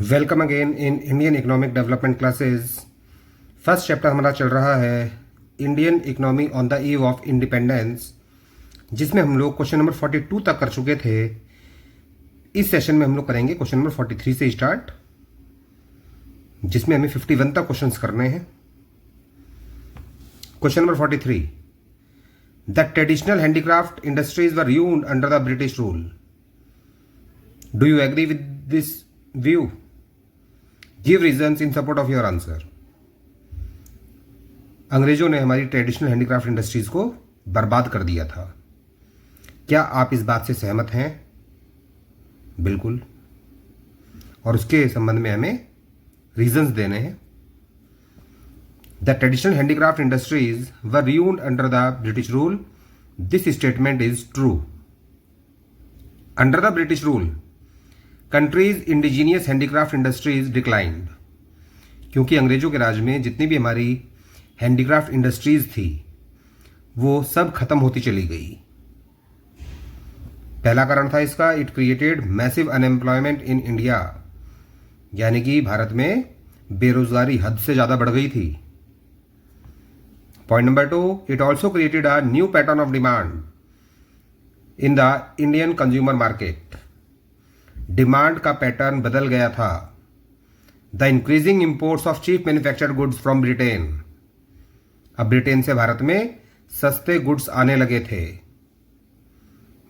Welcome again in Indian economic development classes. First chapter हमारा चल रहा है Indian economy on the eve of independence, जिसमें हम लोग क्वेश्चन नंबर 42 तक कर चुके थे। इस सेशन में हम लोग करेंगे क्वेश्चन नंबर 43 से स्टार्ट, जिसमें हमें 51 तक क्वेश्चंस करने हैं। Question number 43, the traditional handicraft industries were ruined under the British rule. Do you agree with this view? Give reasons in support of your answer. अंग्रेजों ने हमारी ट्रेडिशनल हैंडीक्राफ्ट इंडस्ट्रीज को बर्बाद कर दिया था। क्या आप इस बात से सहमत हैं? बिल्कुल। और उसके संबंध में हमें रीजंस देने हैं। The traditional handicraft industries were ruined under the British rule. This statement is true. Under the British rule countries indigenous handicraft industries declined. क्योंकि अंग्रेजों के राज में जितनी भी हमारी हैंडीक्राफ्ट इंडस्ट्रीज थी वो सब खत्म होती चली गई। पहला कारण था इसका, it created massive unemployment in India, यानी कि भारत में बेरोजगारी हद से ज्यादा बढ़ गई थी। Point number 2, it also created a new pattern of demand in the Indian consumer market. Demand का पैटर्न बदल गया था। The increasing imports of cheap manufactured goods from Britain. अब ब्रिटेन से भारत में सस्ते गुड्स आने लगे थे,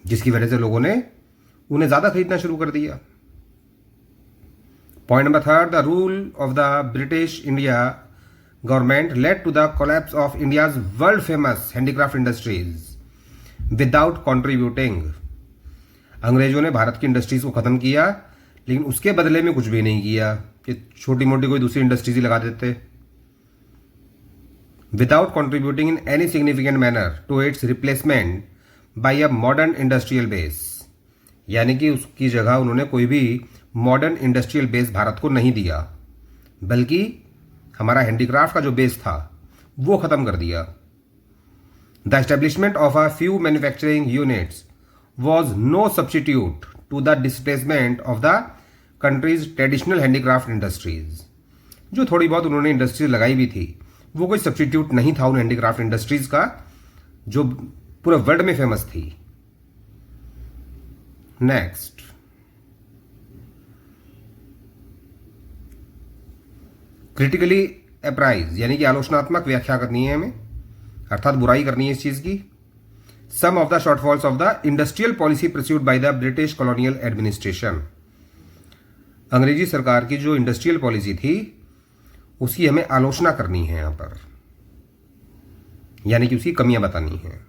जिसकी वजह से लोगों ने उन्हें ज्यादा खरीदना शुरू कर दिया। Point number 3, the rule of the British India government led to the collapse of India's world famous handicraft industries without contributing. अंग्रेजों ने भारत की इंडस्ट्रीज को खत्म किया, लेकिन उसके बदले में कुछ भी नहीं किया कि छोटी मोटी कोई दूसरी इंडस्ट्रीज ही लगा देते। Without contributing in any significant manner to its replacement by a modern industrial base, यानी कि उसकी जगह उन्होंने कोई भी मॉडर्न इंडस्ट्रियल बेस भारत को नहीं दिया, बल्कि हमारा हैंडीक्राफ्ट का जो बेस था वो खत्म कर दिया। The establishment of a few manufacturing units was no substitute to the displacement of the country's traditional handicraft industries। जो थोड़ी बहुत उन्होंने इंडस्ट्रीज लगाई भी थी वो कोई सब्सटीट्यूट नहीं था उन हैंडीक्राफ्ट इंडस्ट्रीज का जो पूरे वर्ल्ड में फेमस थी। नेक्स्ट, क्रिटिकली अप्राइज, यानी कि आलोचनात्मक व्याख्या करनी है हमें, अर्थात बुराई करनी है इस चीज की। Some of the shortfalls of the industrial policy pursued by the British colonial administration। अंग्रेजी सरकार की जो इंडस्ट्रियल पॉलिसी थी उसकी हमें आलोचना करनी है यहां पर, यानी कि उसकी कमियां बतानी है।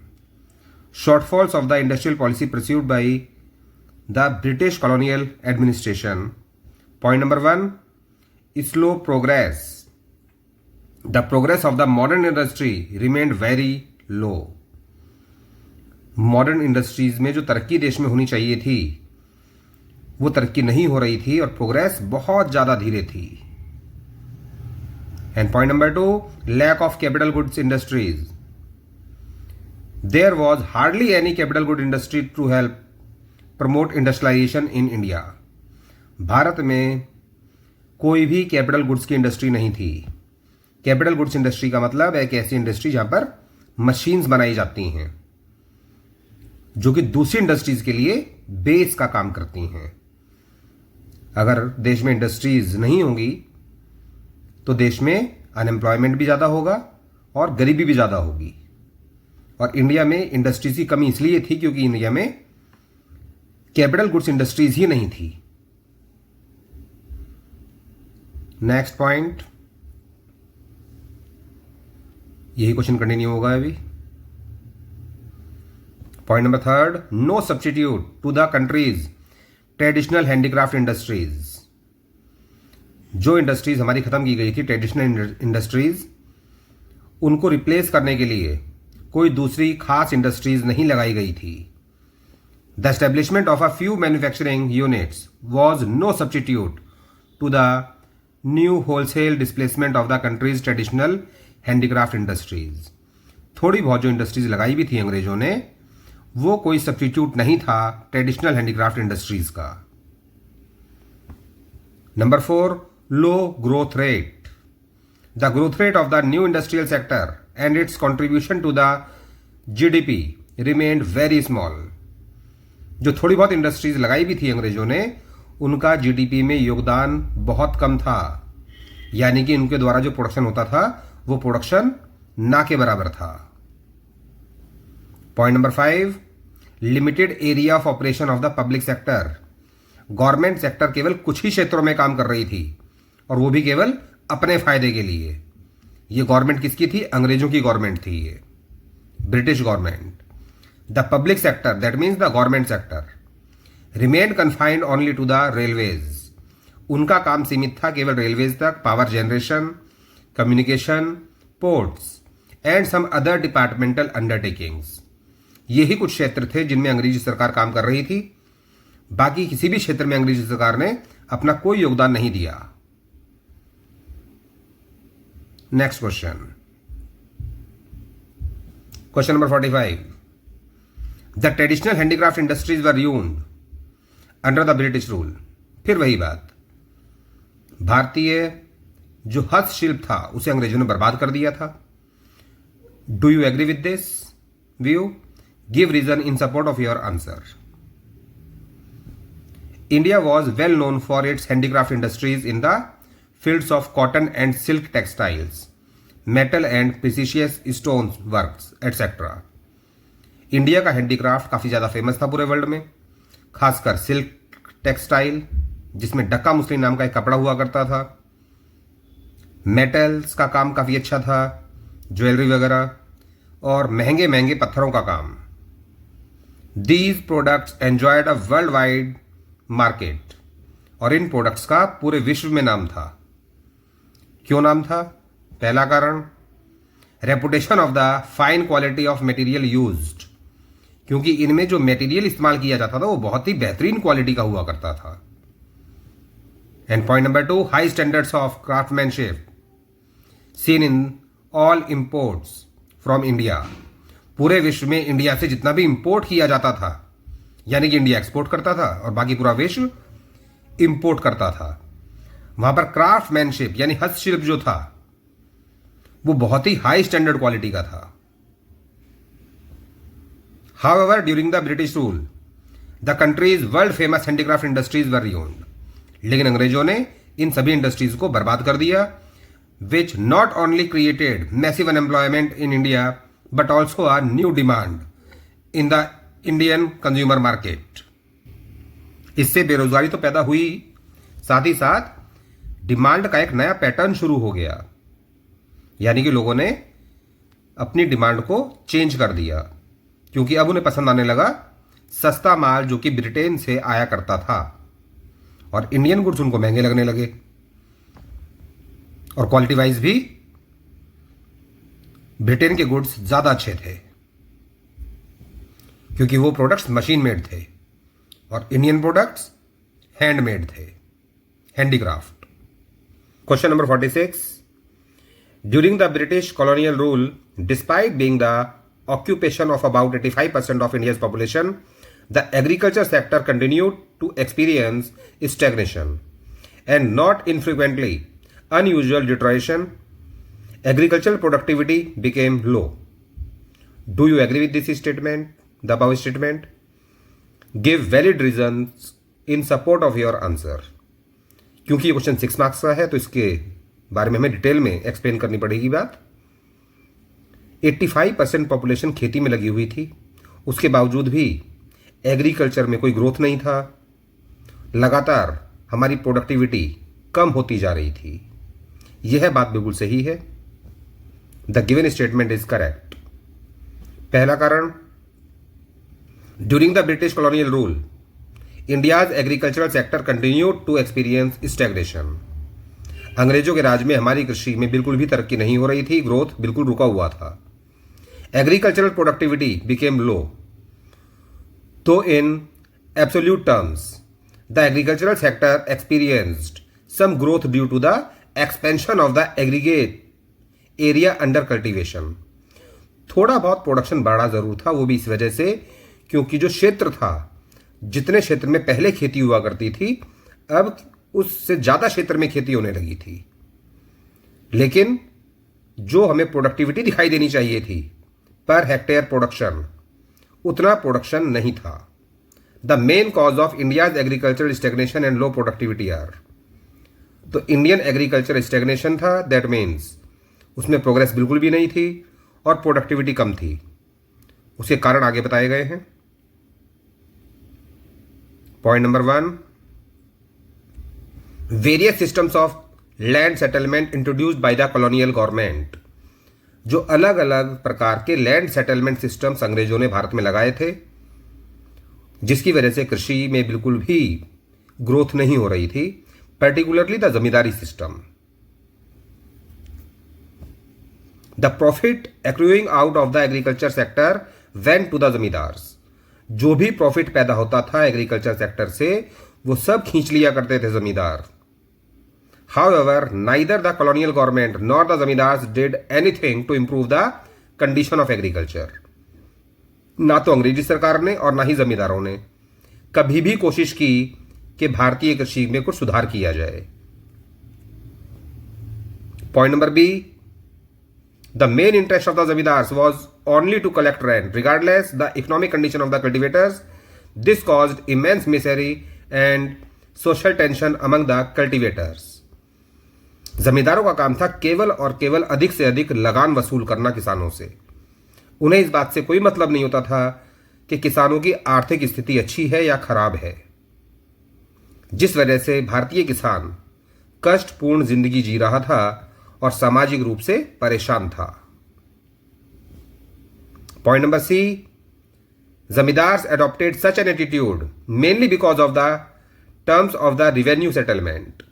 Shortfalls of the industrial policy pursued by the British colonial administration. Point number 1, slow progress. The progress of the modern industry remained very low. Modern industries में जो तरक्की देश में होनी चाहिए थी वो तरक्की नहीं हो रही थी और प्रोग्रेस बहुत ज्यादा धीरे थी। And point number 2, lack of capital goods industries. There was hardly any capital good industry to help promote industrialisation in India. Bharat में कोई भी कैपिटल गुड्स की इंडस्ट्री नहीं थी। कैपिटल गुड्स इंडस्ट्री का मतलब एक ऐसी इंडस्ट्री जहां पर मशीन्स बनाई जाती हैं जो कि दूसरी इंडस्ट्रीज के लिए बेस का काम करती हैं। अगर देश में इंडस्ट्रीज नहीं होंगी तो देश में अनएम्प्लॉयमेंट भी ज्यादा होगा और गरीबी भी ज्यादा होगी। और इंडिया में इंडस्ट्रीज की कमी इसलिए थी क्योंकि इंडिया में कैपिटल गुड्स इंडस्ट्रीज ही नहीं थी। नेक्स्ट पॉइंट, यही क्वेश्चन कंटिन्यू होगा अभी। Point number 3, no substitute to the country's traditional handicraft industries. जो इंडस्ट्रीज हमारी खत्म की गई थी, ट्रेडिशनल इंडस्ट्रीज, उनको रिप्लेस करने के लिए कोई दूसरी खास इंडस्ट्रीज नहीं लगाई गई थी। The establishment of a few manufacturing units was no substitute to the new wholesale displacement of the country's traditional handicraft industries. थोड़ी बहुत जो इंडस्ट्रीज लगाई भी थी अंग्रेजों ने वो कोई सब्स्टिट्यूट नहीं था ट्रेडिशनल हैंडीक्राफ्ट इंडस्ट्रीज का। Number 4, low growth rate. The growth rate of the new industrial sector and its contribution to the GDP remained very small. जो थोड़ी बहुत इंडस्ट्रीज लगाई भी थी अंग्रेजों ने, उनका जीडीपी में योगदान बहुत कम था, यानी कि उनके द्वारा जो प्रोडक्शन होता था वो प्रोडक्शन ना के बराबर था। Point number 5, limited area of operation of the public sector. Government sector केवल कुछ ही क्षेत्रों में काम कर रही थी, और वो भी केवल अपने फायदे के लिए। ये गवर्नमेंट किसकी थी? अंग्रेजों की गवर्नमेंट थी, ये British government. The public sector, that means the government sector, remain confined only to the railways. उनका काम सीमित था केवल रेलवेज तक, power generation, communication, ports and some other departmental undertakings. यही कुछ क्षेत्र थे जिनमें अंग्रेजी सरकार काम कर रही थी। बाकी किसी भी क्षेत्र में अंग्रेजी सरकार ने अपना कोई योगदान नहीं दिया। Next question, question number 45, the traditional handicraft industries were ruined under the British rule. फिर वही बात, भारतीय जो हस्तशिल्प था उसे अंग्रेजों ने बर्बाद कर दिया था। Do you agree with this view? Give reason in support of your answer. India was well known for its handicraft industries in the fields of cotton and silk textiles, metal and precious stones works, etc. India का handicraft काफ़ी ज़्यादा famous था पूरे world में, खासकर silk textile जिसमें डक्का muslin नाम का एक कपड़ा हुआ करता था, मेटल्स का काम काफ़ी अच्छा था, ज्वेलरी वगैरह, और महंगे महंगे पत्थरों का काम। These products enjoyed a world wide market, और इन प्रोडक्ट्स का पूरे विश्व में नाम था। क्यों नाम था? पहला कारण, reputation of the fine quality of material used, क्योंकि इनमें जो मटेरियल इस्तेमाल किया जाता था वो बहुत ही बेहतरीन क्वालिटी का हुआ करता था। And point number 2, high standards of craftsmanship seen in all imports from India. पूरे विश्व में इंडिया से जितना भी इंपोर्ट किया जाता था, यानी कि इंडिया एक्सपोर्ट करता था और बाकी पूरा विश्व इंपोर्ट करता था, वहां पर क्राफ्टमैनशिप यानी हस्तशिल्प जो था वो बहुत ही हाई स्टैंडर्ड क्वालिटी का था। However during the British rule the countries world famous handicraft industries were ruined. लेकिन अंग्रेजों ने इन सभी इंडस्ट्रीज को बर्बाद कर दिया, which not only created massive unemployment in India but also a new demand in the Indian consumer market. इससे बेरोजगारी तो पैदा हुई, साथ ही साथ डिमांड का एक नया पैटर्न शुरू हो गया, यानी कि लोगों ने अपनी डिमांड को चेंज कर दिया, क्योंकि अब उन्हें पसंद आने लगा सस्ता माल जो कि ब्रिटेन से आया करता था, और इंडियन गुड्स उनको महंगे लगने लगे, और क्वालिटी वाइज भी ब्रिटेन के गुड्स ज्यादा अच्छे थे, क्योंकि वो प्रोडक्ट्स मशीन मेड थे और इंडियन प्रोडक्ट्स हैंडमेड थे, handicraft. Question number 46, during the British colonial rule despite being the occupation of about 85% of India's population, the agriculture sector continued to experience stagnation and not infrequently unusual deterioration. Agricultural productivity became low. Do you agree with this statement, the above statement? Give valid reasons in support of your answer. क्योंकि ये question 6 marks का है तो इसके बारे में हमें detail में एक्सप्लेन करनी पड़ेगी बात। 85% पॉपुलेशन खेती में लगी हुई थी, उसके बावजूद भी एग्रीकल्चर में कोई ग्रोथ नहीं था, लगातार हमारी प्रोडक्टिविटी कम होती जा रही थी। यह बात बिल्कुल सही है। The given statement is correct. पहला कारण, during the British colonial rule India's agricultural sector continued to experience stagnation. अंग्रेजों के राज में हमारी कृषि में बिल्कुल भी तरक्की नहीं हो रही थी, ग्रोथ बिल्कुल रुका हुआ था। एग्रीकल्चरल प्रोडक्टिविटी बिकेम लो, तो in absolute terms the agricultural sector experienced some growth due to the expansion of the aggregate area under cultivation. थोड़ा बहुत प्रोडक्शन बढ़ा जरूर था, वो भी इस वजह से क्योंकि जो क्षेत्र था, जितने क्षेत्र में पहले खेती हुआ करती थी, अब उससे ज़्यादा क्षेत्र में खेती होने लगी थी, लेकिन जो हमें प्रोडक्टिविटी दिखाई देनी चाहिए थी पर हेक्टेयर प्रोडक्शन, उतना प्रोडक्शन नहीं था। The main cause of India's agriculture stagnation and low productivity are, तो इंडियन एग्रीकल्चर स्टेग्नेशन था, दैट मीन्स उसमें प्रोग्रेस बिल्कुल भी नहीं थी और प्रोडक्टिविटी कम थी। उसके कारण आगे बताए गए हैं। Point number 1, various systems of land settlement introduced by the colonial government, जो अलग अलग प्रकार के लैंड सेटलमेंट सिस्टम्स अंग्रेजों ने भारत में लगाए थे, जिसकी वजह से कृषि में बिल्कुल भी ग्रोथ नहीं हो रही थी, particularly the zamindari system. The profit accruing out of the agriculture sector went to the zamindars, जो भी प्रॉफिट पैदा होता था एग्रीकल्चर सेक्टर से वो सब खींच लिया करते थे जमींदार। However, neither the colonial government nor the zamindars did anything to improve the condition of agriculture. ना तो अंग्रेजी सरकार ने और ना ही जमींदारों ने कभी भी कोशिश की कि भारतीय कृषि में कुछ सुधार किया जाए। Point number B, the main interest of the zamindars was only to collect rent regardless the economic condition of the cultivators. This caused immense misery and social tension among the cultivators. जमींदारों का काम था केवल और केवल अधिक से अधिक लगान वसूल करना किसानों से। उन्हें इस बात से कोई मतलब नहीं होता था कि किसानों की आर्थिक स्थिति अच्छी है या खराब है, जिस वजह से भारतीय किसान कष्टपूर्ण जिंदगी जी रहा था और सामाजिक रूप से परेशान था। Point number C, zamindars adopted such an attitude mainly because of the terms of the revenue settlement.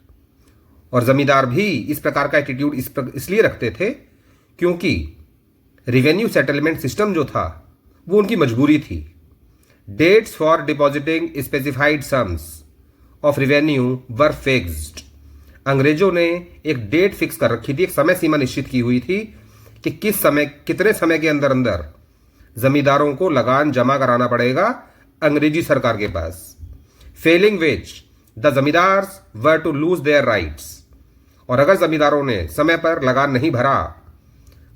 और जमींदार भी इस प्रकार का एटीट्यूड इसलिए रखते थे क्योंकि रिवेन्यू सेटलमेंट सिस्टम जो था वो उनकी मजबूरी थी। Dates for depositing specified sums of revenue were fixed. अंग्रेजों ने एक डेट फिक्स कर रखी थी, एक समय सीमा निश्चित की हुई थी कि कितने समय के अंदर अंदर जमींदारों को लगान जमा कराना पड़ेगा अंग्रेजी सरकार के पास। Failing which the zamindars were to lose their rights. और अगर जमींदारों ने समय पर लगान नहीं भरा,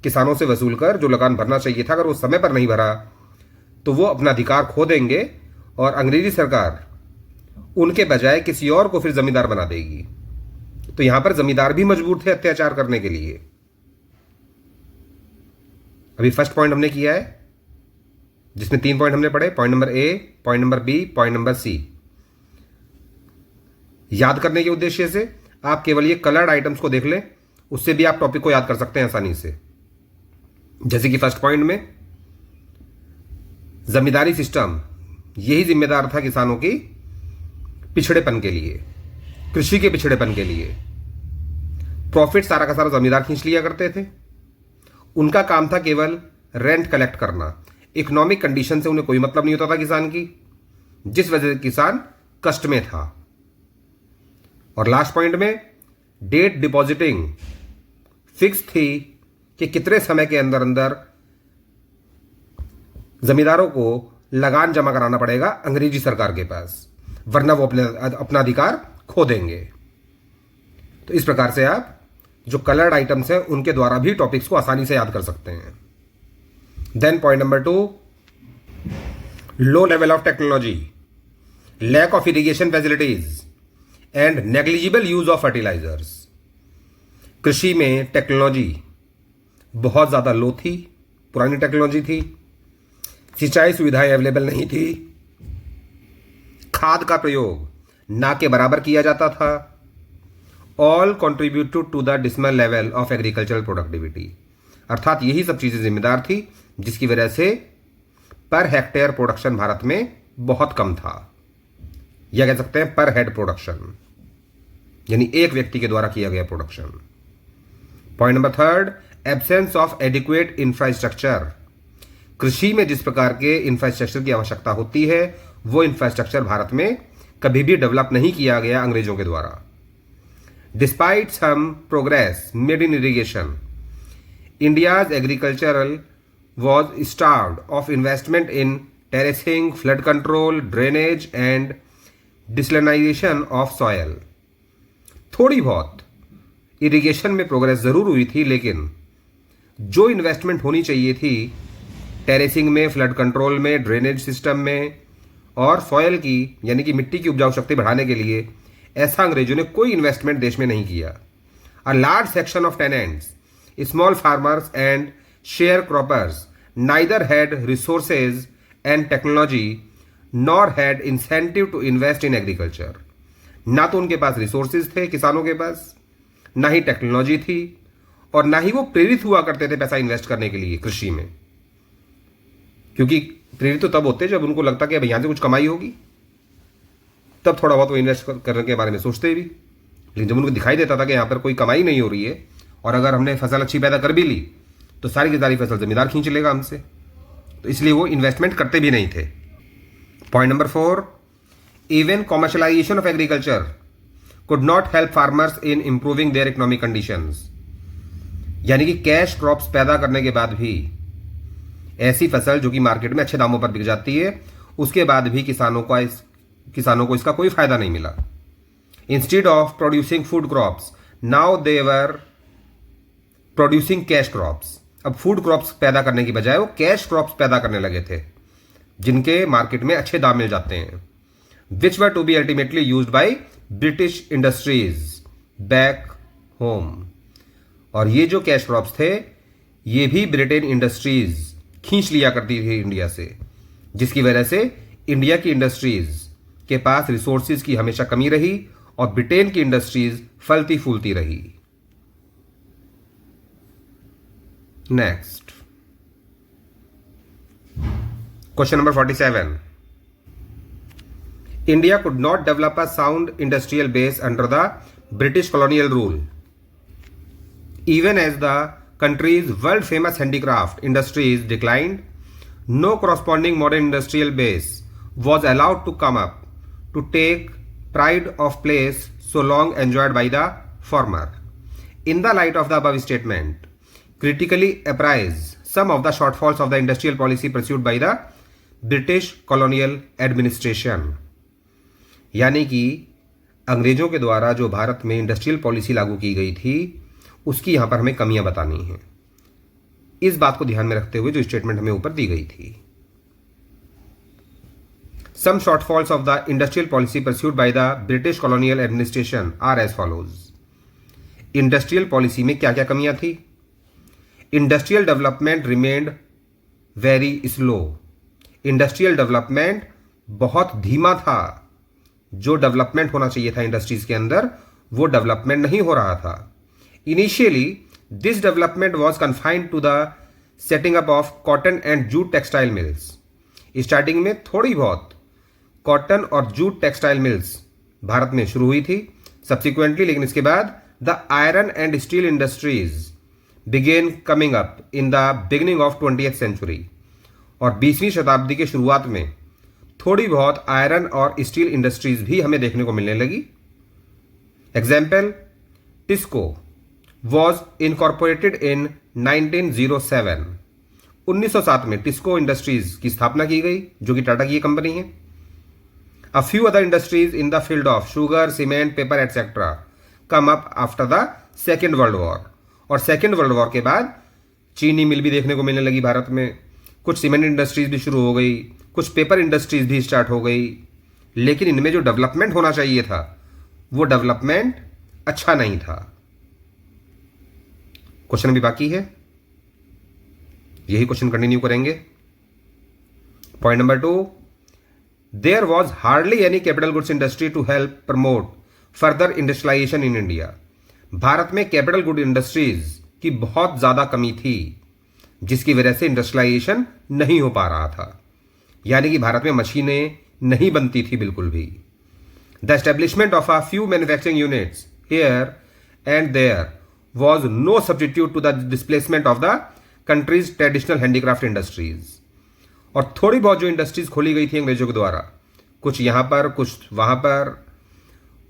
किसानों से वसूल कर जो लगान भरना चाहिए था, अगर वो समय पर नहीं भरा तो वो अपना अधिकार खो देंगे और अंग्रेजी सरकार उनके बजाय किसी और को फिर जमींदार बना देगी। तो यहां पर जमींदार भी मजबूर थे अत्याचार करने के लिए। अभी फर्स्ट पॉइंट हमने किया है, जिसमें 3 पॉइंट हमने पढ़े, point number A, point number B, point number C. याद करने के उद्देश्य से आप केवल ये कलर्ड आइटम्स को देख लें, उससे भी आप टॉपिक को याद कर सकते हैं आसानी से। जैसे कि फर्स्ट पॉइंट में जमींदारी सिस्टम यही जिम्मेदार था किसानों की पिछड़ेपन के लिए, कृषि के पिछड़ेपन के लिए। प्रॉफिट सारा का सारा जमींदार खींच लिया करते थे। उनका काम था केवल रेंट कलेक्ट करना। इकोनॉमिक कंडीशन से उन्हें कोई मतलब नहीं होता था किसान की, जिस वजह से किसान कष्ट में था। और लास्ट पॉइंट में डेट डिपॉजिटिंग फिक्स थी कि कितने समय के अंदर अंदर जमींदारों को लगान जमा कराना पड़ेगा अंग्रेजी सरकार के पास, वरना वो अपना अधिकार खो देंगे। तो इस प्रकार से आप जो कलर्ड आइटम्स हैं उनके द्वारा भी टॉपिक्स को आसानी से याद कर सकते हैं। Then point number 2, low level of technology, lack of irrigation facilities and negligible use of fertilisers. कृषि में टेक्नोलॉजी बहुत ज़्यादा लो थी, पुरानी टेक्नोलॉजी थी, सिंचाई सुविधाएं अवेलेबल नहीं थी, खाद का प्रयोग ना के बराबर किया जाता था। All contributed to the dismal level of agricultural productivity, अर्थात यही सब चीज़ें जिम्मेदार थी जिसकी वजह से पर हेक्टेयर प्रोडक्शन भारत में बहुत कम था, या कह सकते हैं पर हेड प्रोडक्शन, यानी एक व्यक्ति के द्वारा किया गया production. Point number 3, absence of adequate infrastructure. कृषि में जिस प्रकार के इंफ्रास्ट्रक्चर की आवश्यकता होती है वो इंफ्रास्ट्रक्चर भारत में कभी भी डेवलप नहीं किया गया अंग्रेजों के द्वारा। Despite some progress made in irrigation, India's agricultural was starved of investment in terracing, flood control, drainage and desalination of soil. थोड़ी बहुत इरिगेशन में प्रोग्रेस ज़रूर हुई थी, लेकिन जो इन्वेस्टमेंट होनी चाहिए थी टेरेसिंग में, फ्लड कंट्रोल में, ड्रेनेज सिस्टम में और सॉयल की यानी कि मिट्टी की उपजाऊ शक्ति बढ़ाने के लिए, ऐसा अंग्रेजों ने कोई इन्वेस्टमेंट देश में नहीं किया। A large section of tenants, small farmers and sharecroppers neither had resources and technology nor had incentive to invest in agriculture. ना तो उनके पास रिसोर्सेज थे किसानों के पास, ना ही टेक्नोलॉजी थी, और ना ही वो प्रेरित हुआ करते थे पैसा इन्वेस्ट करने के लिए कृषि में। क्योंकि प्रेरित तो तब होते जब उनको लगता कि अब यहां से कुछ कमाई होगी, तब थोड़ा बहुत वो इन्वेस्ट करने के बारे में सोचते भी। लेकिन जब उनको दिखाई देता था कि यहां पर कोई कमाई नहीं हो रही है और अगर हमने फसल अच्छी पैदा कर भी ली तो सारी की सारी फसल जमींदार खींच लेगा हमसे, तो इसलिए वो इन्वेस्टमेंट करते भी नहीं थे। Point number 4, even commercialisation of agriculture could not help farmers in improving their economic conditions. यानी कि कैश क्रॉप्स पैदा करने के बाद भी, ऐसी फसल जो कि मार्केट में अच्छे दामों पर बिक जाती है, उसके बाद भी किसानों को इसका कोई फायदा नहीं मिला। Instead of producing food crops, now they were producing cash crops. अब फूड क्रॉप्स पैदा करने की बजाय वो कैश क्रॉप्स पैदा करने लगे थे, जिनके मार्केट में अच्छे दाम मिल जाते हैं, which were to be ultimately used by British industries back home. और ये जो कैश क्रॉप्स थे, ये भी ब्रिटेन इंडस्ट्रीज खींच लिया करती थी इंडिया से, जिसकी वजह से इंडिया की इंडस्ट्रीज के पास रिसोर्सेज की हमेशा कमी रही और ब्रिटेन की इंडस्ट्रीज फलती फूलती रही। Next question number 47, India could not develop a sound industrial base under the British colonial rule, even as the country's world famous handicraft industries declined. No corresponding modern industrial base was allowed to come up to take pride of place so long enjoyed by the former. In the light of the above statement, critically apprise some of the shortfalls of the industrial policy pursued by the British colonial administration. यानी कि अंग्रेजों के द्वारा जो भारत में industrial policy लागू की गई थी, उसकी यहां पर हमें कमियां बतानी है। इस बात को ध्यान में रखते हुए जो स्टेटमेंट हमें ऊपर दी गई थी, some shortfalls of the industrial policy pursued by the British colonial administration are as follows. Industrial policy में क्या क्या कमियां थी? Industrial development remained very slow. Industrial development बहुत धीमा था। जो डेवलपमेंट होना चाहिए था इंडस्ट्रीज के अंदर, वो डेवलपमेंट नहीं हो रहा था। Initially, this development was confined to the setting up of cotton and jute textile mills. Starting में थोड़ी बहुत कॉटन और जूट टेक्सटाइल मिल्स भारत में शुरू हुई थी सब्सिक्वेंटली, लेकिन इसके बाद the iron and steel industries began coming up in the beginning of 20th century. और 20वीं शताब्दी के शुरुआत में थोड़ी बहुत आयरन और स्टील इंडस्ट्रीज भी हमें देखने को मिलने लगी। Example, TISCO was incorporated in 1907। 1907 में टिस्को इंडस्ट्रीज की स्थापना की गई, जो कि टाटा की कंपनी है। A few other industries in the field of sugar, cement, paper, etc. come up after the Second World War। और सेकेंड वर्ल्ड वॉर के बाद चीनी मिल भी देखने को मिलने लगी भारत में, कुछ सीमेंट इंडस्ट्रीज भी शुरू हो गई, कुछ पेपर इंडस्ट्रीज भी स्टार्ट हो गई। लेकिन इनमें जो डेवलपमेंट होना चाहिए था, वो डेवलपमेंट अच्छा नहीं था। क्वेश्चन भी बाकी है, यही क्वेश्चन कंटिन्यू करेंगे। Point number 2, there was hardly any capital goods industry to help promote further industrialisation in India. Bharat में कैपिटल गुड इंडस्ट्रीज की बहुत ज्यादा कमी थी, जिसकी वजह से इंडस्ट्रियलाइजेशन नहीं हो पा रहा था। यानी कि भारत में मशीनें नहीं बनती थी बिल्कुल भी। The establishment of a few manufacturing units here and there was no substitute to the displacement of the country's traditional handicraft industries। और थोड़ी बहुत जो इंडस्ट्रीज खोली गई थी अंग्रेजों के द्वारा, कुछ यहां पर कुछ वहां पर,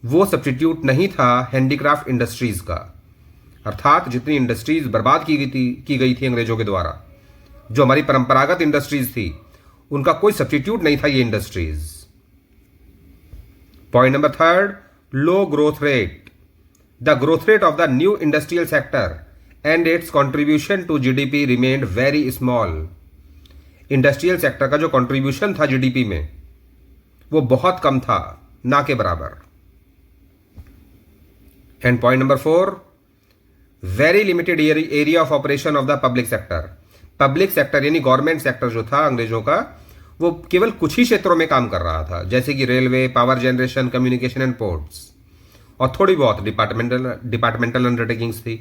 वो सब्स्टिट्यूट नहीं था हैंडीक्राफ्ट इंडस्ट्रीज का। अर्थात जितनी इंडस्ट्रीज बर्बाद की गई थी अंग्रेजों के द्वारा, जो हमारी परंपरागत इंडस्ट्रीज थी, उनका कोई सब्स्टिट्यूट नहीं था ये industries. Point number 3, low growth rate the growth rate of the new industrial sector and its contribution to GDP remained very small. Industrial sector का जो कंट्रीब्यूशन था जीडीपी में वो बहुत कम था, ना के बराबर। And point number 4, very limited area of operation of the public sector. Public sector यानी गवर्नमेंट सेक्टर जो था अंग्रेजों का, वो केवल कुछ ही क्षेत्रों में काम कर रहा था, जैसे कि railway, power generation, communication and ports, और थोड़ी बहुत डिपार्टमेंटल अंडरटेकिंग्स थी।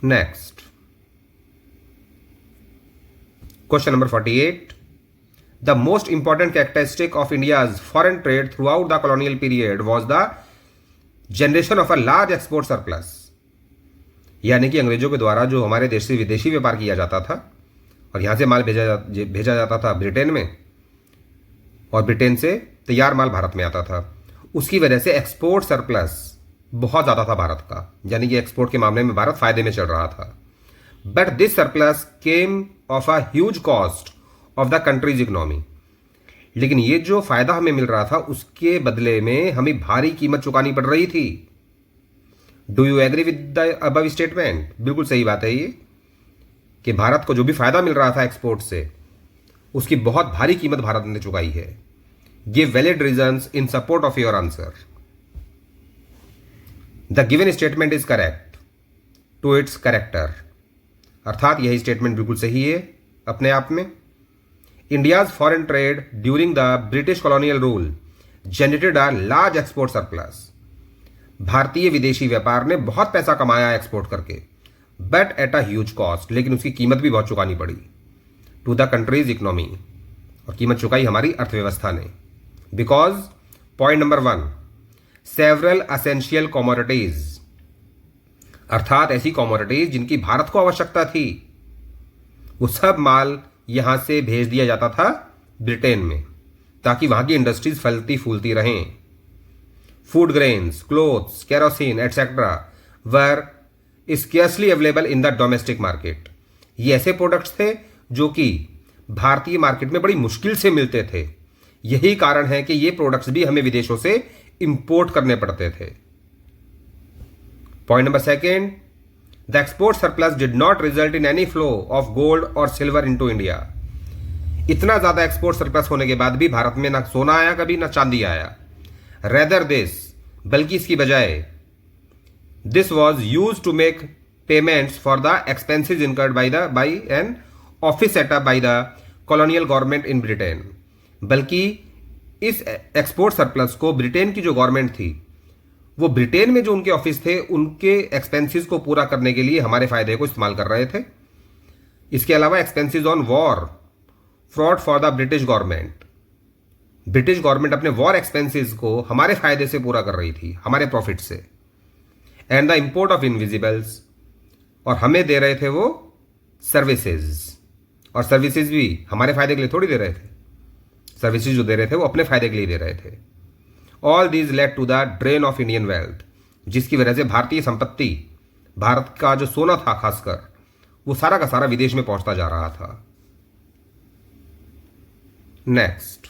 Next question number 48, the most important characteristic of India's foreign trade through out the colonial period was the generation of a large export surplus. यानी कि अंग्रेजों के द्वारा जो हमारे देश से विदेशी व्यापार किया जाता था और यहां से माल भेजा जाता था ब्रिटेन में, और ब्रिटेन से तैयार माल भारत में आता था, उसकी वजह से एक्सपोर्ट सरप्लस बहुत ज्यादा था भारत का। यानी कि एक्सपोर्ट के मामले में भारत फायदे में चल रहा था। But this surplus came of a huge cost of the countries economy. लेकिन ये जो फायदा हमें मिल रहा था उसके बदले में हमें भारी कीमत चुकानी पड़ रही थी। Do you agree with the above statement? बिल्कुल सही बात है ये, कि भारत को जो भी फायदा मिल रहा था एक्सपोर्ट से, उसकी बहुत भारी कीमत भारत ने चुकाई है। Give valid reasons in support of your answer. The given statement is correct to its character. अर्थात यही स्टेटमेंट बिल्कुल सही है अपने आप में। India's foreign trade during the British colonial rule generated a large export surplus. भारतीय विदेशी व्यापार ने बहुत पैसा कमाया एक्सपोर्ट करके, but at a huge cost, लेकिन उसकी कीमत भी बहुत चुकानी पड़ी टू द कंट्रीज इकोनॉमी, और कीमत चुकाई हमारी अर्थव्यवस्था ने। Because point number 1, several essential commodities, अर्थात ऐसी कॉमोडिटीज जिनकी भारत को आवश्यकता थी, वो सब माल यहां से भेज दिया जाता था ब्रिटेन में, ताकि वहां की इंडस्ट्रीज फलती फूलती रहें। Food grains, clothes, kerosene etcetera were scarcely available in the domestic market. ये ऐसे प्रोडक्ट्स थे जो कि भारतीय मार्केट में बड़ी मुश्किल से मिलते थे। यही कारण है कि ये प्रोडक्ट्स भी हमें विदेशों से इंपोर्ट करने पड़ते थे। Point number 2, the export surplus did not result in any flow of gold और सिल्वर इनटू इंडिया। इतना ज्यादा एक्सपोर्ट सरप्लस होने के बाद भी भारत में ना सोना आया कभी, ना चांदी आया। रेदर दिस, बल्कि इसकी बजाय this was use to make payments for the expenses incurred by an office set up by the colonial government in Britain. बल्कि इस एक्सपोर्ट सरप्लस को ब्रिटेन की जो गवर्नमेंट थी, वो ब्रिटेन में जो उनके ऑफिस थे, उनके एक्सपेंसेस को पूरा करने के लिए हमारे फायदे को इस्तेमाल कर रहे थे। इसके अलावा expenses on war fraud for the British government. British government अपने वॉर एक्सपेंसेस को हमारे फायदे से पूरा कर रही थी, हमारे प्रॉफिट से। And the import of invisibles, और हमें दे रहे थे वो सर्विसेज, और सर्विसेज भी हमारे फायदे के लिए थोड़ी दे रहे थे। सर्विसेज जो दे रहे थे वो अपने फायदे के लिए दे रहे थे। All these led to the drain of Indian wealth, जिसकी वजह से भारतीय संपत्ति, भारत का जो सोना था खासकर, वो सारा का सारा विदेश में पहुंचता जा रहा था। Next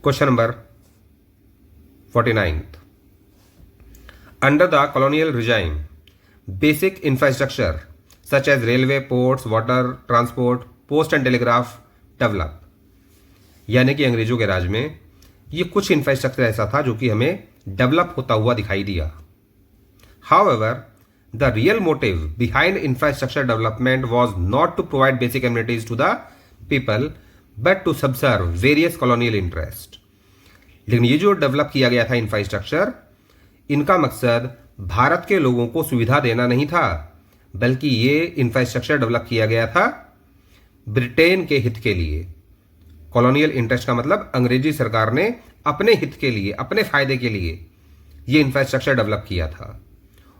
question number 49, under the colonial regime basic infrastructure such as railway, ports, water transport, post and telegraph develop. यानी कि अंग्रेजों के राज में ये कुछ इंफ्रास्ट्रक्चर ऐसा था जो कि हमें डेवलप होता हुआ दिखाई दिया। However the real motive behind infrastructure development was not to provide basic amenities to the people but to subserve various colonial interest. लेकिन ये जो डेवलप किया गया था इंफ्रास्ट्रक्चर, इनका मकसद भारत के लोगों को सुविधा देना नहीं था, बल्कि ये इंफ्रास्ट्रक्चर डेवलप किया गया था ब्रिटेन के हित के लिए। कॉलोनियल इंटरेस्ट का मतलब अंग्रेजी सरकार ने अपने हित के लिए, अपने फायदे के लिए ये इंफ्रास्ट्रक्चर डेवलप किया था।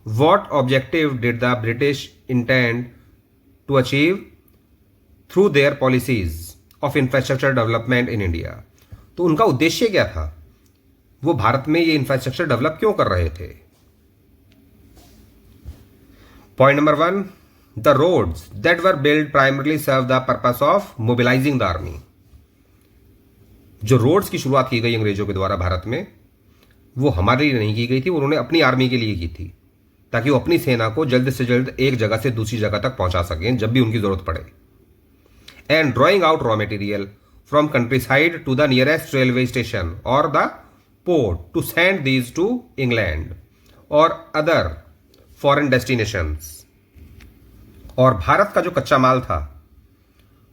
What objective did the British intend to achieve through their policies of infrastructure development in India? तो उनका उद्देश्य क्या था? वो भारत में ये इंफ्रास्ट्रक्चर डेवलप क्यों कर रहे थे? Point number 1, the roads that were build primarily serve the purpose of mobilising the army. जो रोड्स की शुरुआत की गई अंग्रेजों के द्वारा भारत में, वो हमारे लिए नहीं की गई थी, उन्होंने अपनी आर्मी के लिए की थी, ताकि वो अपनी सेना को जल्द से जल्द एक जगह से दूसरी जगह तक पहुंचा सकें जब भी उनकी जरूरत पड़े. And drawing out raw material from countryside to the nearest railway station और the port to send these to England और अदर फॉरेन डेस्टिनेशंस. और भारत का जो कच्चा माल था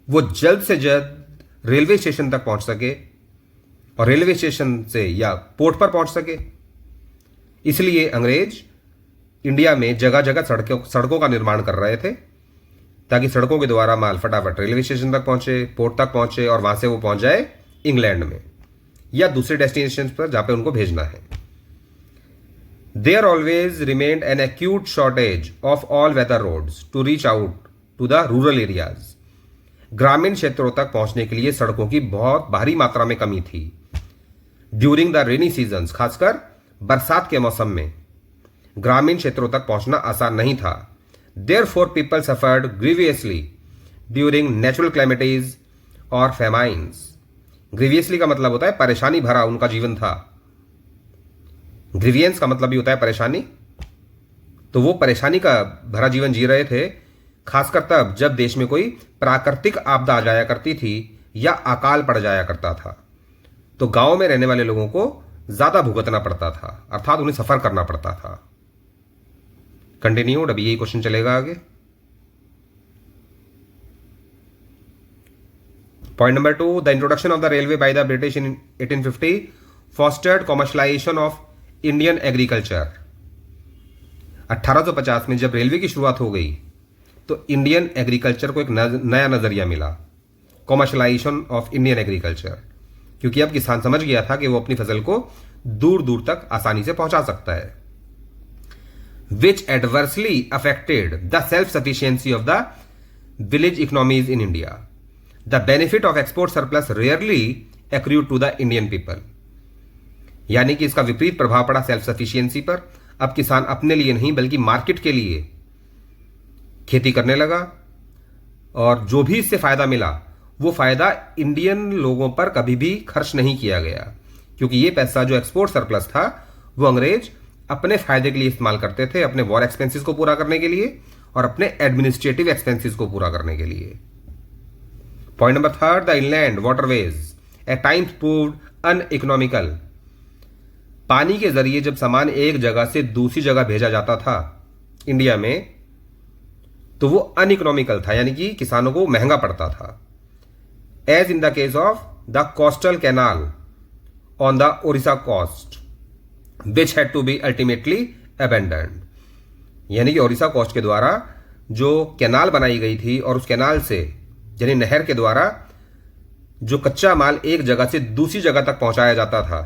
वो जल्द से जल्द रेलवे स्टेशन तक पहुंच सके और रेलवे स्टेशन से या पोर्ट पर पहुंच सके. इसलिए अंग्रेज इंडिया में जगह जगह सड़कों का निर्माण कर रहे थे, ताकि सड़कों के द्वारा माल फटाफट रेलवे स्टेशन तक पहुंचे, पोर्ट तक पहुंचे और वहां से वो पहुंच जाए इंग्लैंड में या दूसरे डेस्टिनेशन पर जहां पे उनको भेजना है. There always remained an acute shortage of all weather roads to reach out to the rural areas. ग्रामीण क्षेत्रों तक पहुंचने के लिए सड़कों की बहुत भारी मात्रा में कमी थी. ड्यूरिंग द रेनी सीजन्स, खासकर बरसात के मौसम में ग्रामीण क्षेत्रों तक पहुंचना आसान नहीं था. Therefore people suffered grievously during natural calamities और famines. ग्रीवियसली का मतलब होता है परेशानी भरा उनका जीवन था. ग्रीवियंस का मतलब भी होता है परेशानी. तो वो परेशानी का भरा जीवन जी रहे थे, खासकर तब जब देश में कोई प्राकृतिक आपदा आ जाया करती थी या अकाल पड़ जाया करता था. तो गांव में रहने वाले लोगों को ज्यादा भुगतना पड़ता था, अर्थात उन्हें सफर करना पड़ता था. कंटिन्यूड. अभी यही क्वेश्चन चलेगा आगे. Point number 2, the introduction of the railway by the British in 1850 fostered commercialisation of Indian agriculture. 1850 में जब रेलवे की शुरुआत हो गई तो इंडियन एग्रीकल्चर को एक नया नजरिया मिला, कमर्शलाइजेशन ऑफ इंडियन एग्रीकल्चर, क्योंकि अब किसान समझ गया था कि वो अपनी फसल को दूर दूर तक आसानी से पहुंचा सकता है. which adversely affected the self-sufficiency of the village economies in India. The benefit of export surplus rarely accrued to the Indian people. यानी कि इसका विपरीत प्रभाव पड़ा सेल्फ सफिशियंसी पर. अब किसान अपने लिए नहीं बल्कि मार्केट के लिए खेती करने लगा और जो भी इससे फायदा मिला वो फायदा इंडियन लोगों पर कभी भी खर्च नहीं किया गया, क्योंकि ये पैसा जो एक्सपोर्ट सरप्लस था वो अंग्रेज अपने फायदे के लिए इस्तेमाल करते थे, अपने वॉर एक्सपेंसेस को पूरा करने के लिए और अपने एडमिनिस्ट्रेटिव एक्सपेंसेस को पूरा करने के लिए. Point number 3, the inland waterways at times proved uneconomical. पानी के जरिए जब सामान एक जगह से दूसरी जगह भेजा जाता था इंडिया में तो वो अनइकोनॉमिकल था, यानी कि किसानों को महंगा पड़ता था. As in the case of the coastal canal on the Odisha coast which had to be ultimately abandoned. यानी कि ओडिशा कोस्ट के द्वारा जो कैनाल बनाई गई थी और उस कैनाल से यानी नहर के द्वारा जो कच्चा माल एक जगह से दूसरी जगह तक पहुंचाया जाता था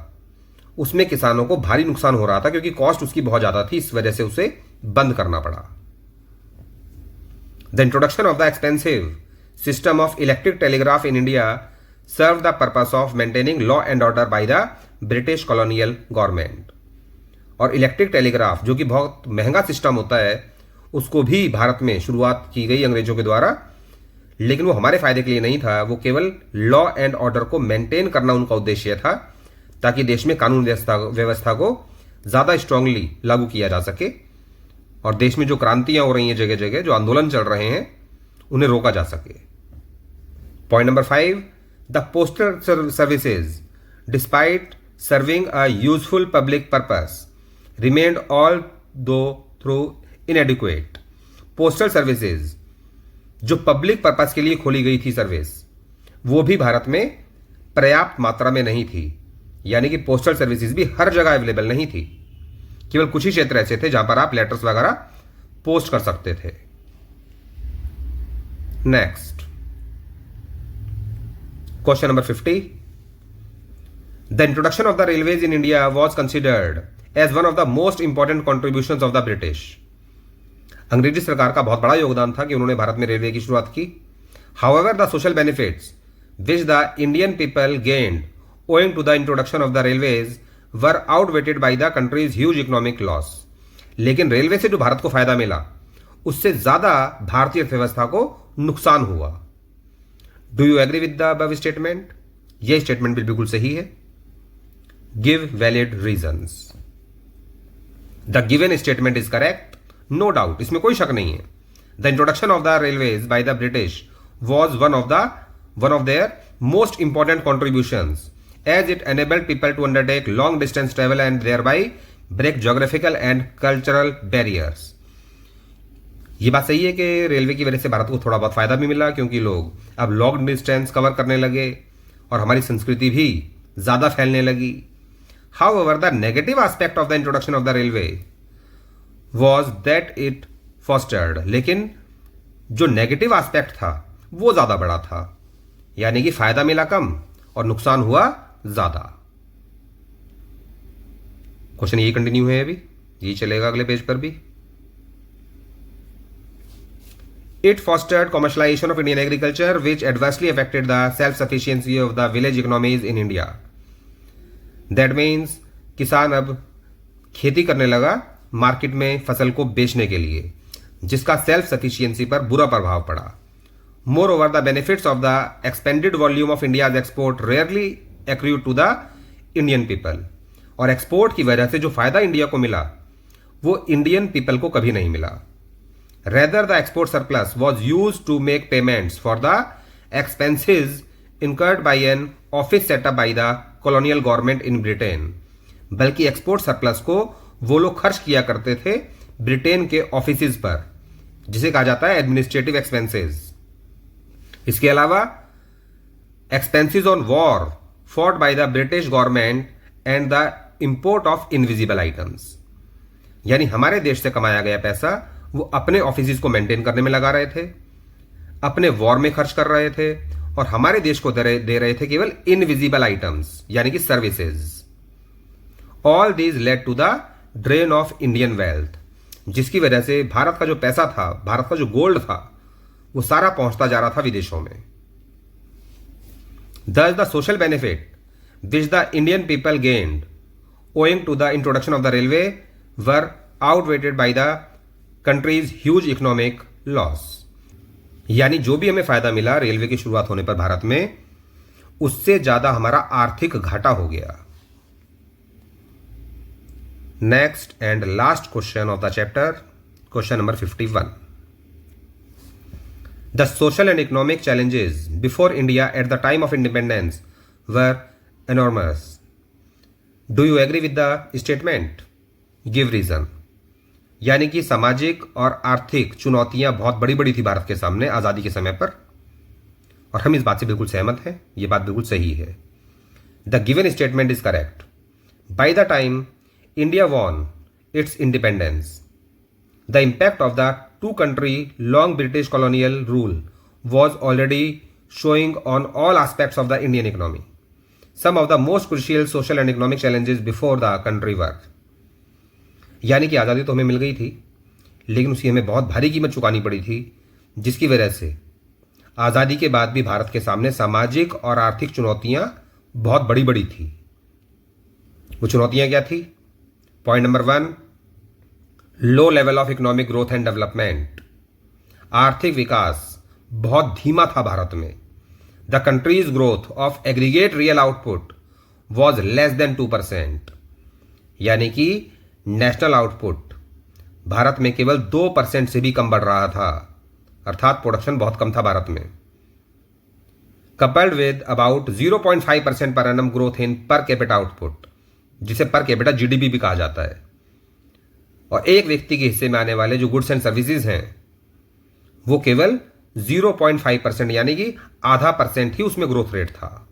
उसमें किसानों को भारी नुकसान हो रहा था, क्योंकि कॉस्ट उसकी बहुत ज्यादा थी, इस वजह से उसे बंद करना पड़ा. The introduction of the expensive system of electric telegraph in India serve the purpose of maintaining law and order by the British colonial government. और इलेक्ट्रिक टेलीग्राफ जो कि बहुत महंगा सिस्टम होता है उसको भी भारत में शुरुआत की गई अंग्रेजों के द्वारा, लेकिन वो हमारे फायदे के लिए नहीं था, वो केवल लॉ एंड ऑर्डर को मेंटेन करना उनका उद्देश्य था, ताकि देश में कानून व्यवस्था को ज्यादा स्ट्रांगली लागू किया जा सके और देश में जो क्रांतियां हो रही हैं जगह जगह, जो आंदोलन चल रहे हैं, उन्हें रोका जा सके. Point number 5, the postal services despite serving a useful public purpose remained although through inadequate. Postal services जो पब्लिक पर्पस के लिए खोली गई थी सर्विस, वो भी भारत में पर्याप्त मात्रा में नहीं थी. यानी कि पोस्टल सर्विसेज भी हर जगह अवेलेबल नहीं थी, केवल कुछ ही क्षेत्र ऐसे थे जहां पर आप लेटर्स वगैरह पोस्ट कर सकते थे. Next question number 50. The introduction of the railways in India was considered as one of the most important contributions of the British. अंग्रेजी सरकार का बहुत बड़ा योगदान था कि उन्होंने भारत में रेलवे की शुरुआत की. However, the social benefits which the Indian people gained owing to the introduction of the railways were outweighed by the country's huge economic loss. लेकिन रेलवे से जो भारत को फायदा मिला उससे ज्यादा भारतीय अर्थव्यवस्था को नुकसान हुआ. Do you agree with the above statement? यह स्टेटमेंट भी बिल्कुल सही है। Give valid reasons. The given statement is correct, no doubt, इसमें कोई शक नहीं है। The introduction of the railways by the British was one of their most important contributions as it enabled people to undertake long distance travel and thereby break geographical and cultural barriers। ये बात सही है कि railway की वजह से भारत को थोड़ा बहुत फायदा भी मिला, क्योंकि लोग अब लॉन्ग डिस्टेंस कवर करने लगे और हमारी संस्कृति भी ज्यादा फैलने लगी। However, the negative aspect of the introduction of the railway was that it fostered, लेकिन जो नेगेटिव एस्पेक्ट था वो ज्यादा बड़ा था, यानी कि फायदा मिला कम और नुकसान हुआ ज्यादा। क्वेश्चन ये कंटिन्यू है, अभी ये चलेगा अगले पेज पर भी। It fostered commercialisation of Indian agriculture which adversely affected the self sufficiency of the village economies in India. That means किसान अब खेती करने लगा मार्केट में फसल को बेचने के लिए, जिसका सेल्फ सफिशियंसी पर बुरा प्रभाव पड़ा। Moreover, the benefits of the expanded volume of India's export rarely accrued to the Indian people। और एक्सपोर्ट की वजह से जो फायदा इंडिया को मिला वो इंडियन पीपल को कभी नहीं मिला। Rather, the export surplus was used to make payments for the expenses incurred by an office set up by the colonial government in Britain। बल्कि एक्सपोर्ट सरप्लस को वो लोग खर्च किया करते थे ब्रिटेन के ऑफिसेज पर, जिसे कहा जाता है एडमिनिस्ट्रेटिव एक्सपेंसेस। इसके अलावा expenses on war fought bye the British government and the import of invisible items, यानी हमारे देश से कमाया गया पैसा वो अपने ऑफिसेज को मेंटेन करने में लगा रहे थे, अपने वॉर में खर्च कर रहे थे, और हमारे देश को दे रहे थे केवल इनविजिबल आइटम्स यानी कि services. All these led to the drain of Indian wealth, जिसकी वजह से भारत का जो पैसा था, भारत का जो गोल्ड था, वो सारा पहुंचता जा रहा था विदेशों में। Thus the social benefit which the Indian people gained owing to the introduction of the railway were outweighed by the country's huge economic loss। यानी जो भी हमें फायदा मिला रेलवे की शुरुआत होने पर भारत में, उससे ज्यादा हमारा आर्थिक घाटा हो गया। Next and last question of the chapter, question number 51। The social and economic challenges before India at the time of independence were enormous। Do you agree with the statement? Give reason। यानी कि सामाजिक और आर्थिक चुनौतियां बहुत बड़ी बड़ी थी भारत के सामने आजादी के समय पर, और हम इस बात से बिल्कुल सहमत हैं, ये बात बिल्कुल सही है। The given statement is correct। By the time India won its independence, the impact of the two-country long British colonial rule was already showing on all aspects of the Indian economy। Some of the most crucial social and economic challenges before the country were। यानी कि आज़ादी तो हमें मिल गई थी, लेकिन उसकी हमें बहुत भारी कीमत चुकानी पड़ी थी, जिसकी वजह से आज़ादी के बाद भी भारत के सामने सामाजिक और आर्थिक चुनौतियां बहुत बड़ी बड़ी थी। वो चुनौतियां क्या थी? Point number 1, low level of economic growth and development. आर्थिक विकास बहुत धीमा था भारत में। The countries growth of aggregate real output was less than 2%, यानी कि नेशनल आउटपुट भारत में केवल 2% से भी कम बढ़ रहा था, अर्थात प्रोडक्शन बहुत कम था भारत में। Coupled with about 0.5% per annum growth in per capita output, जिसे पर कैपिटा जीडीपी भी कहा जाता है, और एक व्यक्ति के हिस्से में आने वाले जो गुड्स एंड सर्विसेज हैं वो केवल 0.5% यानी कि आधा % ही उसमें ग्रोथ रेट था,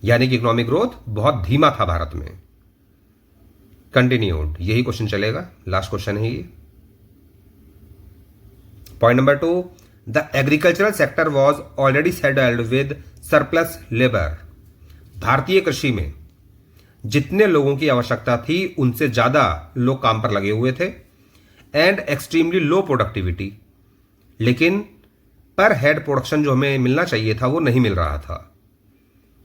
यानी कि इकोनॉमिक ग्रोथ बहुत धीमा था भारत में। कंटिन्यूड, यही क्वेश्चन चलेगा, लास्ट क्वेश्चन है ये। Point number 2, the agricultural sector was already settled with surplus labour. भारतीय कृषि में जितने लोगों की आवश्यकता थी उनसे ज्यादा लोग काम पर लगे हुए थे, एंड एक्सट्रीमली लो प्रोडक्टिविटी, लेकिन पर हेड प्रोडक्शन जो हमें मिलना चाहिए था वो नहीं मिल रहा था,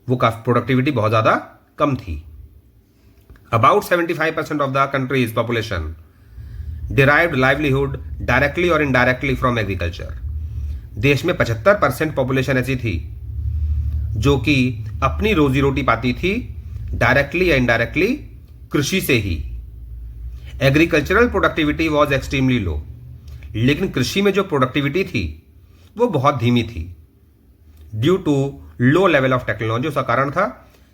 वो प्रोडक्टिविटी बहुत ज्यादा कम थी। About 75% of the countries population derived livelihood directly और इनडायरेक्टली फ्रॉम एग्रीकल्चर। देश में 75% पॉपुलेशन ऐसी थी जो कि अपनी रोजी रोटी पाती थी डायरेक्टली या इनडायरेक्टली कृषि से ही। Agricultural productivity was extremely low, लेकिन कृषि में जो प्रोडक्टिविटी थी वो बहुत धीमी थी due to low level of technology. उसका कारण था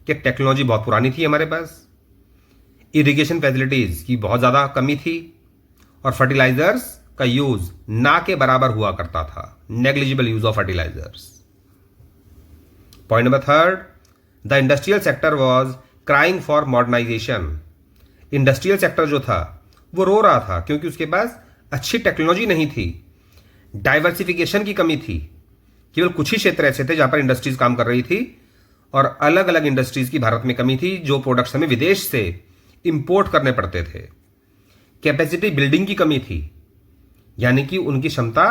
कि टेक्नोलॉजी बहुत पुरानी थी हमारे पास, इरिगेशन फैसिलिटीज की बहुत ज़्यादा कमी थी और फर्टिलाइजर्स का यूज ना के बराबर हुआ करता था, negligible use of fertilisers. Point number third, the industrial sector was crying for modernisation. Industrial sector जो था वो रो रहा था क्योंकि उसके पास अच्छी टेक्नोलॉजी नहीं थी, डाइवर्सिफिकेशन की कमी थी। केवल कुछ ही क्षेत्र ऐसे थे जहां पर इंडस्ट्रीज काम कर रही थी और अलग अलग इंडस्ट्रीज की भारत में कमी थी जो प्रोडक्ट्स हमें विदेश से इंपोर्ट करने पड़ते थे। कैपेसिटी बिल्डिंग की कमी थी, यानी कि उनकी क्षमता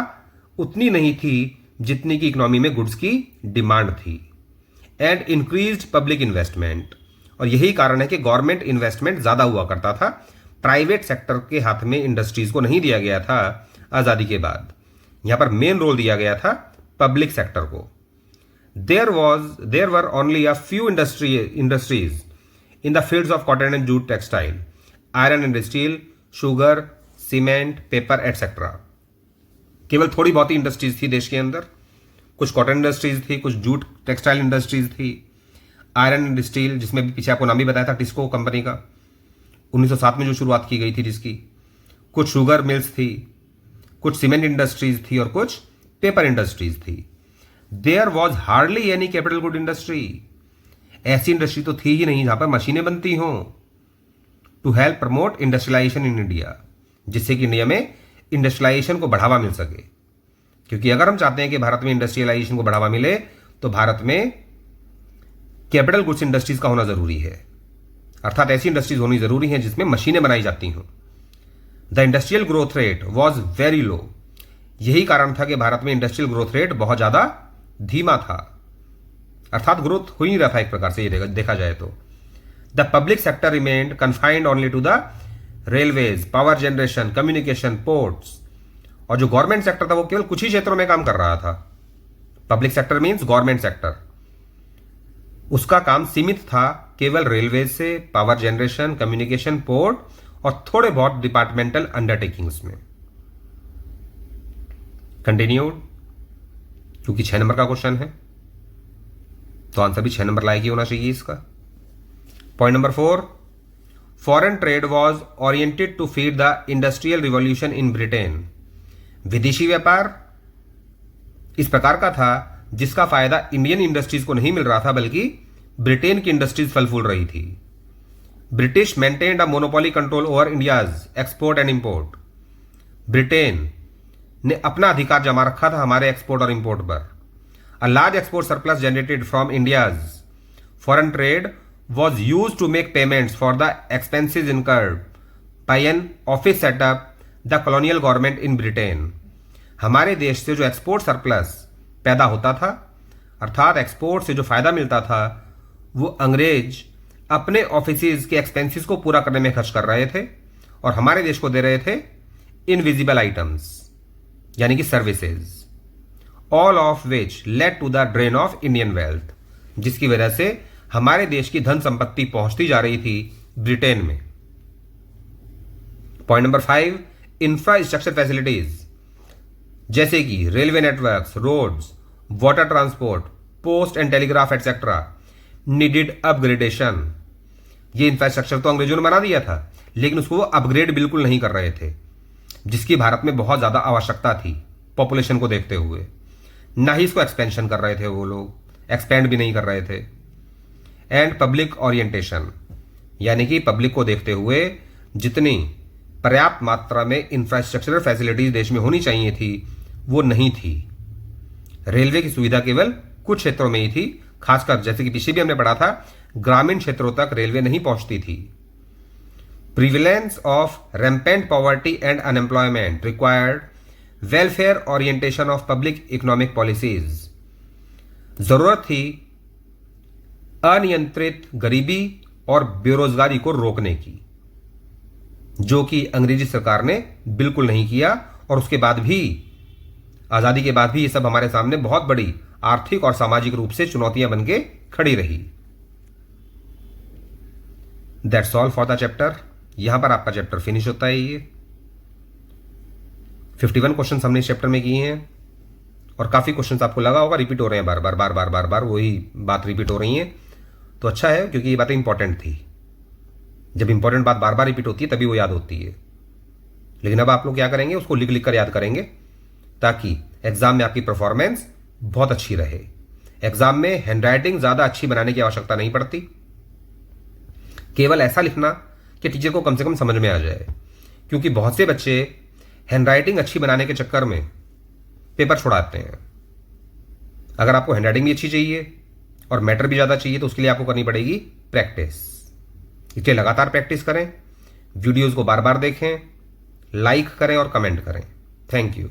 उतनी नहीं थी जितनी की इकोनॉमी में गुड्स की डिमांड थी। एंड इंक्रीज्ड पब्लिक इन्वेस्टमेंट, और यही कारण है कि गवर्नमेंट इन्वेस्टमेंट ज्यादा हुआ करता था, प्राइवेट सेक्टर के हाथ में इंडस्ट्रीज को नहीं दिया गया था आजादी के बाद। यहां पर मेन रोल दिया गया था पब्लिक सेक्टर को। There were only a few industries in the fields of cotton and jute, textile, iron and steel, sugar, cement, paper etcetera. केवल थोड़ी बहुत ही इंडस्ट्रीज थी देश के अंदर। कुछ कॉटन इंडस्ट्रीज थी, कुछ जूट टेक्सटाइल इंडस्ट्रीज थी, आयरन एंड स्टील जिसमें भी पीछे आपको नाम भी बताया था टिस्को कंपनी का 1907 में जो शुरुआत की गई थी जिसकी, कुछ शुगर मिल्स थी, कुछ सीमेंट इंडस्ट्रीज थी और कुछ पेपर इंडस्ट्रीज थी। There was hardly any capital good industry. ऐसी इंडस्ट्री तो थी ही नहीं जहां पर मशीनें बनती हों to help promote industrialisation in India, जिससे कि इंडिया में इंडस्ट्रियलाइजेशन को बढ़ावा मिल सके। क्योंकि अगर हम चाहते हैं कि भारत में इंडस्ट्रियलाइजेशन को बढ़ावा मिले तो भारत में कैपिटल गुड्स इंडस्ट्रीज का होना जरूरी है, अर्थात ऐसी इंडस्ट्रीज होनी जरूरी है जिसमें मशीनें बनाई जाती हों। The industrial growth rate was very low. यही कारण था कि भारत में इंडस्ट्रियल ग्रोथ रेट बहुत ज्यादा धीमा था, अर्थात ग्रोथ हो ही नहीं रहा था एक प्रकार से ये देखा जाए तो। The public sector remained confined only to the railways, power generation, communication, ports. और जो गवर्नमेंट सेक्टर था वो केवल कुछ ही क्षेत्रों में काम कर रहा था। Public sector means government sector, उसका काम सीमित था केवल रेलवेज से, पावर जनरेशन, कम्युनिकेशन, पोर्ट और थोड़े बहुत डिपार्टमेंटल अंडरटेकिंग्स में। कंटिन्यूड, क्योंकि 6 नंबर का क्वेश्चन है तो आंसर भी 6 नंबर लायक ही होना चाहिए इसका। Point number 4, foreign trade was oriented to feed the industrial revolution in Britain. विदेशी व्यापार इस प्रकार का था जिसका फायदा इंडियन इंडस्ट्रीज को नहीं मिल रहा था बल्कि ब्रिटेन की इंडस्ट्रीज फल फूल रही थी। British maintained a monopoly control over India's export and import. Britain ने अपना अधिकार जमा रखा था हमारे एक्सपोर्ट और इंपोर्ट पर। A large export surplus generated from India's foreign trade was use to make payments for the expenses incurred by an office set up the colonial government in Britain. हमारे देश से जो एक्सपोर्ट सरप्लस पैदा होता था, अर्थात एक्सपोर्ट से जो फायदा मिलता था, वो अंग्रेज अपने ऑफिसेज के एक्सपेंसेस को पूरा करने में खर्च कर रहे थे और हमारे देश को दे रहे थे इनविजिबल आइटम्स, यानी कि services, all of which led to the drain of Indian wealth, जिसकी वजह से हमारे देश की धन संपत्ति पहुंचती जा रही थी ब्रिटेन में। पॉइंट नंबर 5, इंफ्रास्ट्रक्चर फैसिलिटीज जैसे कि railway networks, roads, water transport, post and telegraph etcetera needed upgradation. ये इंफ्रास्ट्रक्चर तो अंग्रेजों ने बना दिया था लेकिन उसको वो अपग्रेड बिल्कुल नहीं कर रहे थे, जिसकी भारत में बहुत ज्यादा आवश्यकता थी पॉपुलेशन को देखते हुए। ना ही इसको एक्सपेंशन कर रहे थे वो लोग, एक्सपेंड भी नहीं कर रहे थे। एंड पब्लिक ओरिएंटेशन, यानी कि पब्लिक को देखते हुए जितनी पर्याप्त मात्रा में इंफ्रास्ट्रक्चरल फैसिलिटीज देश में होनी चाहिए थी वो नहीं थी। रेलवे की सुविधा केवल कुछ क्षेत्रों में ही थी, खासकर जैसे कि पीछे भी हमने पढ़ा था ग्रामीण क्षेत्रों तक रेलवे नहीं पहुंचती थी। Prevalence of rampant poverty and unemployment required welfare orientation of public economic policies. जरूरत थी अनियंत्रित गरीबी और बेरोजगारी को रोकने की, जो कि अंग्रेजी सरकार ने बिल्कुल नहीं किया और उसके बाद भी, आजादी के बाद भी ये सब हमारे सामने बहुत बड़ी आर्थिक और सामाजिक रूप से चुनौतियां बन के खड़ी रही। That's all for the chapter. यहां पर आपका चैप्टर फिनिश होता है। ये 51 क्वेश्चन हमने इस चैप्टर में किए हैं और काफी क्वेश्चन आपको लगा होगा रिपीट हो रहे हैं, बार बार बार बार बार बार वही बात रिपीट हो रही है। तो अच्छा है, क्योंकि ये बातें इंपॉर्टेंट थी। जब इंपॉर्टेंट बात बार बार रिपीट होती है तभी वो याद होती है। लेकिन अब आप लोग क्या करेंगे, उसको लिख लिख कर याद करेंगे ताकि एग्जाम में आपकी परफॉर्मेंस बहुत अच्छी रहे। एग्जाम में हैंडराइटिंग ज्यादा अच्छी बनाने की आवश्यकता नहीं पड़ती, केवल ऐसा लिखना कि टीचर को कम से कम समझ में आ जाए। क्योंकि बहुत से बच्चे हैंडराइटिंग अच्छी बनाने के चक्कर में पेपर छुड़ाते हैं। अगर आपको हैंडराइटिंग भी अच्छी चाहिए और मैटर भी ज्यादा चाहिए तो उसके लिए आपको करनी पड़ेगी प्रैक्टिस। इसलिए लगातार प्रैक्टिस करें, वीडियोस को बार बार देखें, लाइक करें और कमेंट करें। Thank you.